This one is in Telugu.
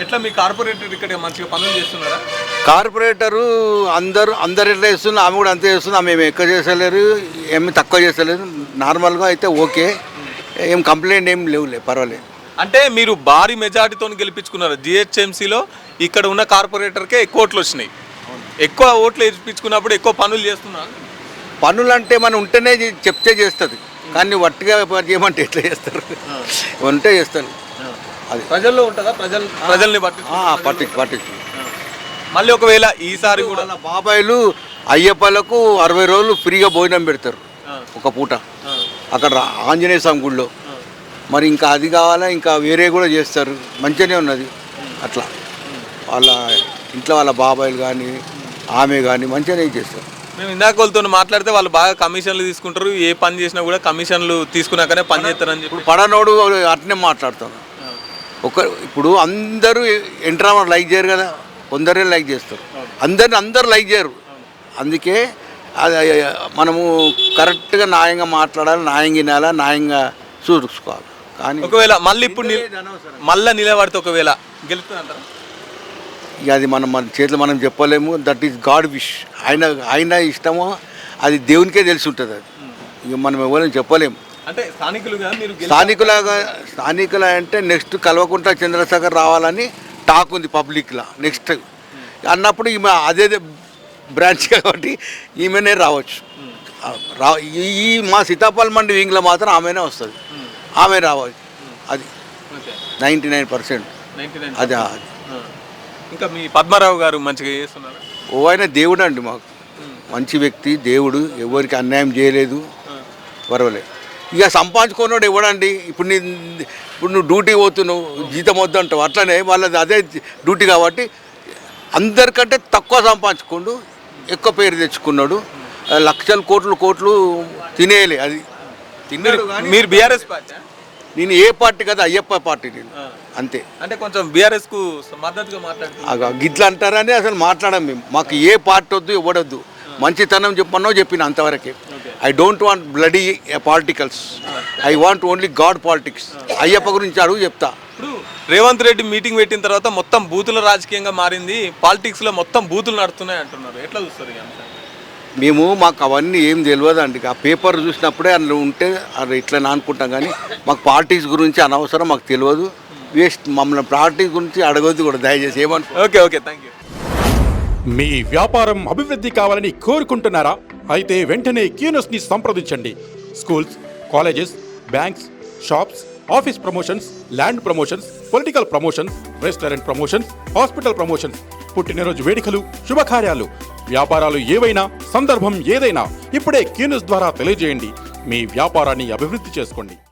ఎట్లా మీ కార్పొరేటర్ ఇక్కడ మంచిగా పనులు చేస్తున్నారా? కార్పొరేటరు అందరు ఎట్లా చేస్తున్నారు, ఆమె కూడా అంతే చేస్తుంది. ఆమె ఏమి ఎక్కువ చేస్తలేరు, ఏమి తక్కువ చేస్తలేదు. నార్మల్గా అయితే ఓకే, ఏం కంప్లైంట్ ఏం లేవులే, పర్వాలేదు. అంటే మీరు భారీ మెజార్టీతో గెలిపించుకున్నారు. జిహెచ్ఎంసీలో ఇక్కడ ఉన్న కార్పొరేటర్కే ఎక్కువ ఓట్లు వచ్చినాయి. ఎక్కువ ఓట్లు వేయించుకున్నప్పుడు ఎక్కువ పనులు చేస్తున్నారు. పనులు అంటే మనం ఉంటేనే చెప్తే చేస్తుంది, కానీ వట్టిగా చేయమంటే ఎట్లా చేస్తారు? ఉంటే చేస్తారు. అది ప్రజల్లో ఉంటుందా? ప్రజల్ని పట్టించు. మళ్ళీ ఒకవేళ ఈసారి కూడా బాబాయిలు అయ్యప్పలకు 60 రోజులు ఫ్రీగా భోజనం పెడతారు ఒక పూట అక్కడ ఆంజనేయ స్వామి గుడిలో. మరి ఇంకా అది కావాలా, ఇంకా వేరే కూడా చేస్తారు. మంచిగానే ఉన్నది. అట్లా వాళ్ళ ఇంట్లో వాళ్ళ బాబాయిలు కానీ ఆమె కానీ మంచిగానే చేస్తారు. మేము ఇందాక వాళ్ళతో మాట్లాడితే వాళ్ళు బాగా కమిషన్లు తీసుకుంటారు. ఏ పని చేసినా కూడా కమిషన్లు తీసుకున్నాకనే పని చేస్తారని చెప్పి. ఇప్పుడు పడనోడు అట్నే మాట్లాడతాను. ఇప్పుడు అందరూ ఎంట్రామా లైక్ చేయరు కదా, కొందరే లైక్ చేస్తారు. అందరూ లైక్ చేయరు. అందుకే మనము కరెక్ట్గా న్యాయంగా మాట్లాడాలి, న్యాయంగా వినాలా, న్యాయంగా చూసుకోవాలి. కానీ ఒకవేళ మళ్ళీ ఇప్పుడు మళ్ళీ నిలబడితే ఒకవేళ గెలుస్తుందంటారా? ఇక అది మన చేతిలో మనం చెప్పలేము. That is God wish. ఆయన ఇష్టమో అది దేవునికే తెలిసి ఉంటుంది. అది ఇక మనం ఎవరైనా చెప్పలేము. అంటే స్థానికుల అంటే నెక్స్ట్ కల్వకుంట్ల చంద్రశేఖర్ రావాలని టాక్ ఉంది పబ్లిక్లో. నెక్స్ట్ అన్నప్పుడు ఈమె అదే బ్రాంచ్ కాబట్టి ఈమెనే రావచ్చు. ఈ మా సీతాఫల్ మండి వింగ్లో మాత్రం ఆమెనే వస్తుంది, ఆమె రావచ్చు. అది 99%. అది ఇంకా మీ పద్మారావు గారు మంచిగా చేస్తున్నారు. ఆయన దేవుడు అండి, మాకు మంచి వ్యక్తి, దేవుడు. ఎవరికి అన్యాయం చేయలేదు, పర్వాలేదు. ఇక సంపాదించుకున్నాడు ఎవడండి? ఇప్పుడు నువ్వు డ్యూటీ పోతున్నావు, జీతం వద్దు అంటావు. అట్లనే వాళ్ళది అదే డ్యూటీ కాబట్టి అందరికంటే తక్కువ సంపాదించుకోండు, ఎక్కువ పేరు తెచ్చుకున్నాడు. లక్షలు కోట్లు తినేయాలి. అది తిన్నాడు. మీరు బీఆర్ఎస్ పార్టీ? నేను ఏ పార్టీ కదా, అయ్యప్ప పార్టీ నేను, అంతే. అంటే కొంచెం బీఆర్ఎస్కు మద్దతుగా మాట్లాడుతున్నారు. గిట్లా అంటారని అసలు మాట్లాడాం మేము. మాకు ఏ పార్టీ వద్దు, ఇవ్వడొద్దు. మంచితనం చెప్పిన అంతవరకే. I don't want bloody పాలిటికల్స్. I want only God politics. Ayyappa గురించి అడుగు చెప్తా. ఇప్పుడు రేవంత్ రెడ్డి మీటింగ్ పెట్టిన తర్వాత మొత్తం బూతుల రాజకీయంగా మారింది, పాలిటిక్స్లో మొత్తం బూతులు నడుస్తున్నాయి అంటున్నారు. ఎట్లా చూస్తారు? మాకు అవన్నీ ఏం తెలియదు అండి. ఆ పేపర్ చూసినప్పుడే అందులో ఉంటే అది ఇట్లా అనుకుంటాం, కానీ మాకు పార్టీస్ గురించి అనవసరం, మాకు తెలియదు. వేస్ట్. మమ్మల్ని పార్టీస్ గురించి అడగొద్దు కూడా దయచేసి. ఏమనుకో. Okay, thank you. మీ వ్యాపారం అభివృద్ధి కావాలని కోరుకుంటున్నారా? అయితే వెంటనే క్యూనస్ని సంప్రదించండి. Schools, colleges, banks, shops, office promotions, land promotions, political promotions, restaurant promotions, hospital promotions, పుట్టినరోజు వేడుకలు, శుభకార్యాలు, వ్యాపారాలు ఏవైనా, సందర్భం ఏదైనా ఇప్పుడే క్యూనస్ ద్వారా తెలియజేయండి. మీ వ్యాపారాన్ని అభివృద్ధి చేసుకోండి.